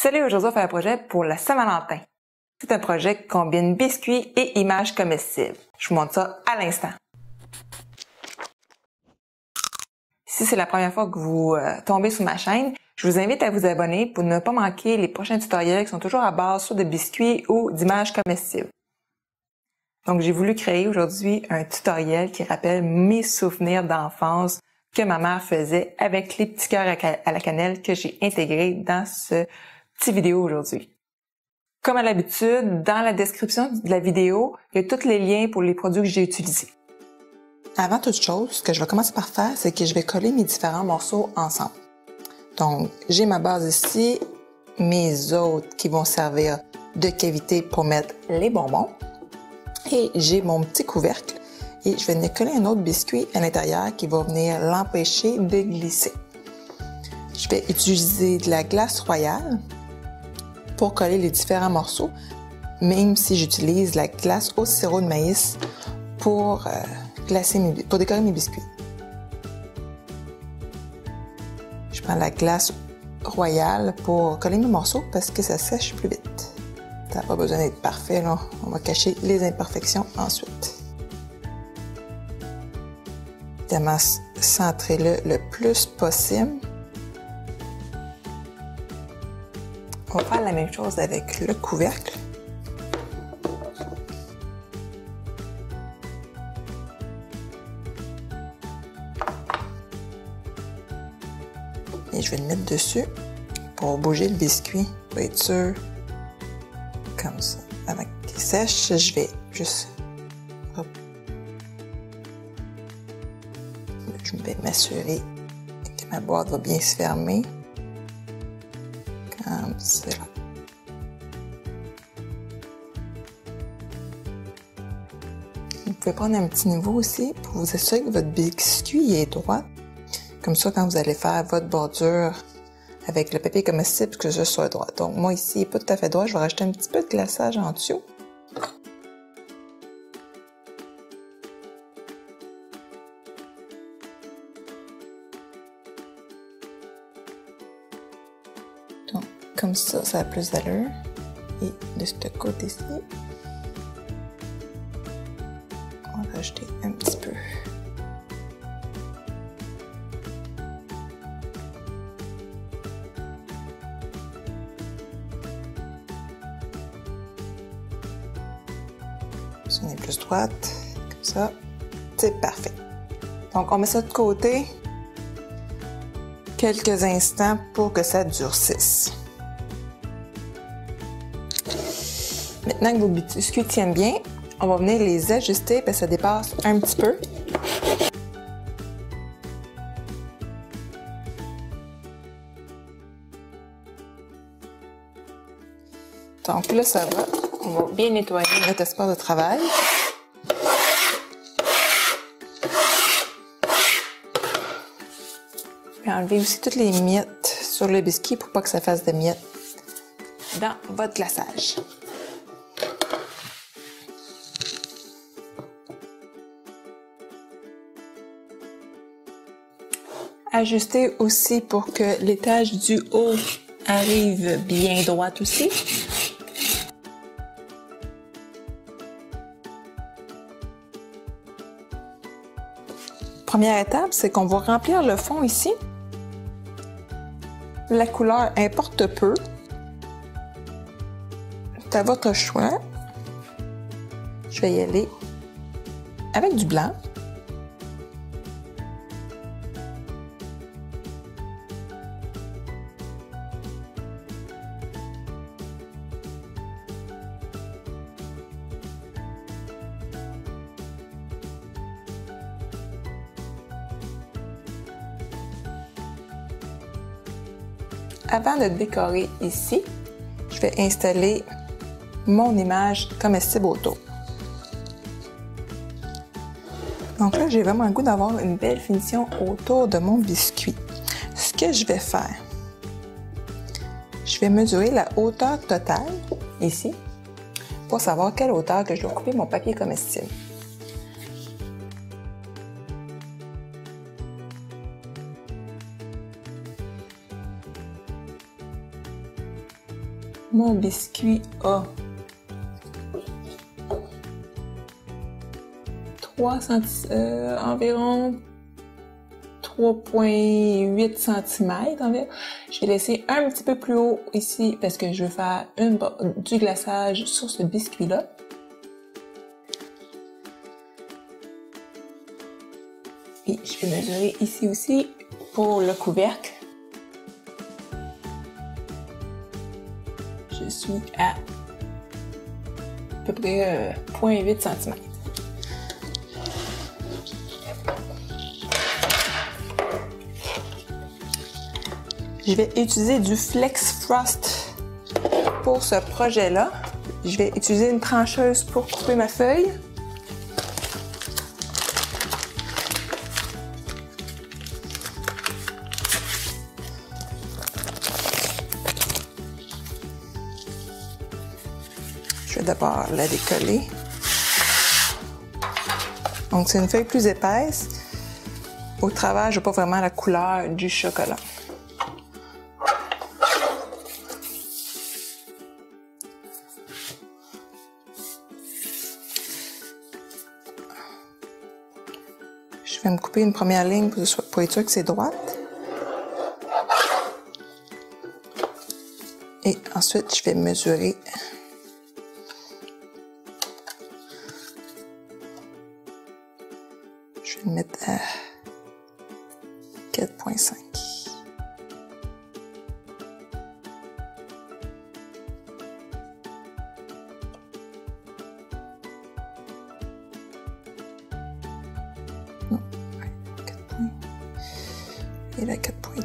Salut, aujourd'hui on va faire un projet pour la Saint-Valentin. C'est un projet qui combine biscuits et images comestibles. Je vous montre ça à l'instant. Si c'est la première fois que vous tombez sur ma chaîne, je vous invite à vous abonner pour ne pas manquer les prochains tutoriels qui sont toujours à base soit de biscuits ou d'images comestibles. Donc j'ai voulu créer aujourd'hui un tutoriel qui rappelle mes souvenirs d'enfance que ma mère faisait avec les petits cœurs à la cannelle que j'ai intégrés dans ce petit vidéo aujourd'hui. Comme à l'habitude, dans la description de la vidéo, il y a tous les liens pour les produits que j'ai utilisés. Avant toute chose, ce que je vais commencer par faire, c'est que je vais coller mes différents morceaux ensemble. Donc, j'ai ma base ici, mes autres qui vont servir de cavité pour mettre les bonbons. Et j'ai mon petit couvercle et je vais venir coller un autre biscuit à l'intérieur qui va venir l'empêcher de glisser. Je vais utiliser de la glace royale pour coller les différents morceaux, même si j'utilise la glace au sirop de maïs pour décorer mes biscuits. Je prends la glace royale pour coller mes morceaux parce que ça sèche plus vite. Ça n'a pas besoin d'être parfait, là. On va cacher les imperfections ensuite. Évidemment, centrez-le le plus possible. On va faire la même chose avec le couvercle. Et je vais le mettre dessus pour bouger le biscuit, pour être sûr. Comme ça. Avant qu'il sèche, je vais juste... Hop. Je vais m'assurer que ma boîte va bien se fermer. Comme ça. Vous pouvez prendre un petit niveau aussi pour vous assurer que votre biscuit est droit. Comme ça, quand vous allez faire votre bordure avec le papier comestible, que ce soit droit. Donc moi ici, il n'est pas tout à fait droit, je vais rajouter un petit peu de glaçage en dessous. Donc comme ça a plus d'allure. Et de ce côté-ci, on va rajouter un petit peu. On est plus droite, comme ça, c'est parfait. Donc on met ça de côté quelques instants pour que ça durcisse. Maintenant que vos biscuits tiennent bien, on va venir les ajuster parce que ça dépasse un petit peu. Donc là ça va. On va bien nettoyer notre espace de travail. Et enlever aussi toutes les miettes sur le biscuit pour pas que ça fasse de miettes dans votre glaçage. Ajustez aussi pour que l'étage du haut arrive bien droit aussi. Première étape, c'est qu'on va remplir le fond ici. La couleur importe peu. C'est à votre choix. Je vais y aller avec du blanc. Avant de décorer ici, je vais installer mon image comestible autour. Donc là, j'ai vraiment le goût d'avoir une belle finition autour de mon biscuit. Ce que je vais faire, je vais mesurer la hauteur totale ici pour savoir quelle hauteur que je dois couper mon papier comestible. Mon biscuit a 3 environ 3,8 cm environ. Je vais laisser un petit peu plus haut ici parce que je veux faire du glaçage sur ce biscuit-là. Et je vais mesurer ici aussi pour le couvercle. Je suis à peu près 0,8 cm. Je vais utiliser du Flex Frost pour ce projet-là. Je vais utiliser une trancheuse pour couper ma feuille. Je vais d'abord la décoller. Donc, c'est une feuille plus épaisse. Au travers, je n'ai pas vraiment la couleur du chocolat. Je vais me couper une première ligne pour être sûr que c'est droite. Et ensuite, je vais mesurer. Je vais le mettre à 4,5. Non, 4 points. Et là, 4,2.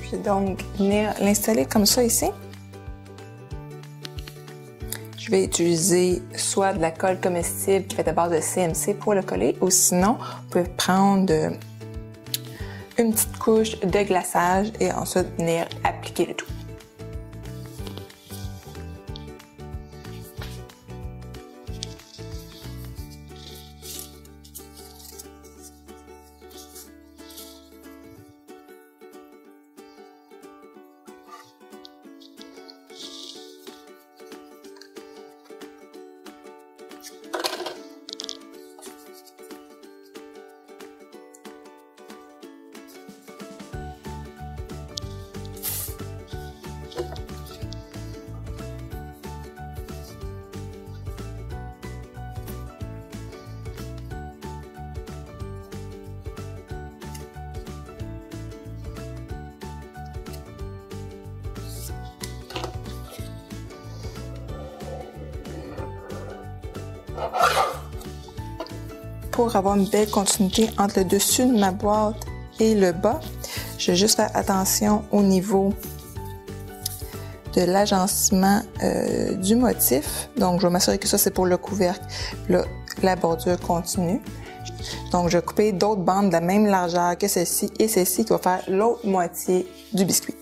Je vais donc venir l'installer comme ça ici. Je vais utiliser soit de la colle comestible qui fait à base de CMC pour le coller, ou sinon, vous pouvez prendre une petite couche de glaçage et ensuite venir appliquer le tout. Pour avoir une belle continuité entre le dessus de ma boîte et le bas, je vais juste faire attention au niveau de l'agencement du motif. Donc, je vais m'assurer que ça, c'est pour le couvercle. Là, la bordure continue. Donc, je vais couper d'autres bandes de la même largeur que celle-ci et celle-ci qui va faire l'autre moitié du biscuit.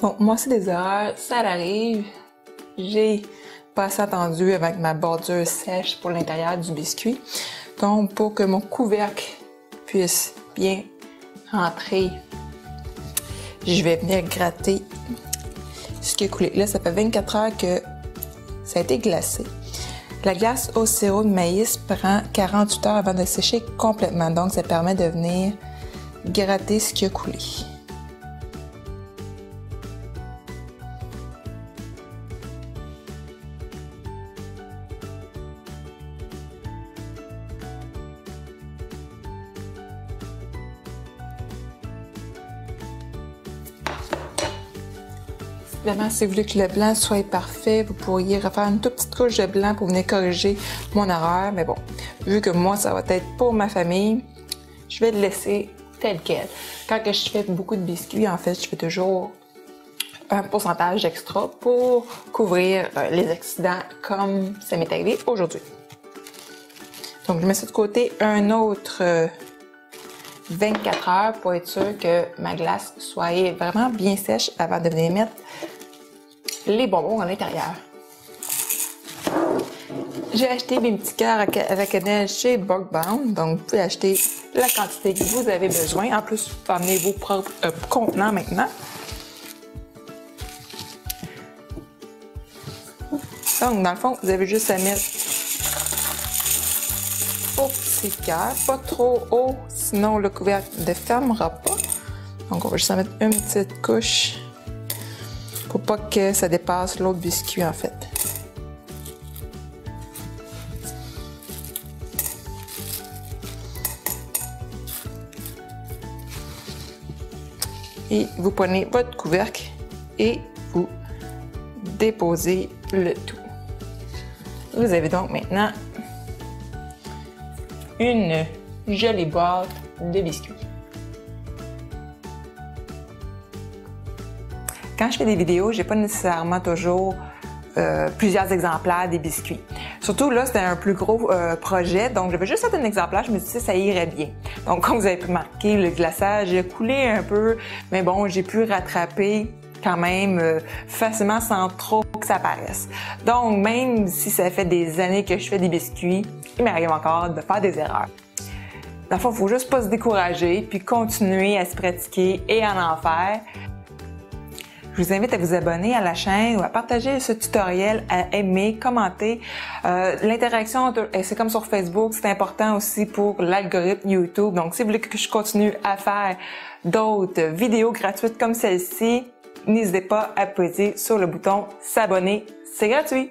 Donc, moi, c'est des erreurs, ça arrive. J'ai pas assez attendu avec ma bordure sèche pour l'intérieur du biscuit. Donc, pour que mon couvercle puisse bien rentrer, je vais venir gratter ce qui est coulé. Là, ça fait 24 heures que ça a été glacé. La glace au sirop de maïs prend 48 heures avant de sécher complètement. Donc, ça permet de venir gratter ce qui a coulé. Évidemment, si vous voulez que le blanc soit parfait, vous pourriez refaire une toute petite couche de blanc pour venir corriger mon erreur. Mais bon, vu que moi, ça va être pour ma famille, je vais le laisser tel quel. Quand je fais beaucoup de biscuits, en fait, je fais toujours un pourcentage extra pour couvrir les accidents comme ça m'est arrivé aujourd'hui. Donc, je mets ça de côté un autre 24 heures pour être sûr que ma glace soit vraiment bien sèche avant de venir mettre les bonbons à l'intérieur. J'ai acheté mes petits cœurs à la cannelle chez Borgbound, donc vous pouvez acheter la quantité que vous avez besoin. En plus, vous pouvez amener vos propres contenants maintenant. Donc, dans le fond, vous avez juste à mettre vos petits cœurs, pas trop haut, sinon le couvercle ne fermera pas. Donc, on va juste en mettre une petite couche pour pas que ça dépasse l'autre biscuit, en fait. Et vous prenez votre couvercle et vous déposez le tout. Vous avez donc maintenant une jolie boîte de biscuits. Quand je fais des vidéos, j'ai pas nécessairement toujours plusieurs exemplaires des biscuits. Surtout là, c'était un plus gros projet, donc j'avais juste fait un exemplaire, je me suis dit ça irait bien. Donc comme vous avez pu remarquer, le glaçage a coulé un peu, mais bon, j'ai pu rattraper quand même facilement sans trop que ça paraisse. Donc même si ça fait des années que je fais des biscuits, il m'arrive encore de faire des erreurs. Dans le fond, il faut juste pas se décourager, puis continuer à se pratiquer et à en faire. Je vous invite à vous abonner à la chaîne ou à partager ce tutoriel, à aimer, commenter. L'interaction, c'est comme sur Facebook, c'est important aussi pour l'algorithme YouTube. Donc, si vous voulez que je continue à faire d'autres vidéos gratuites comme celle-ci, n'hésitez pas à appuyer sur le bouton s'abonner. C'est gratuit!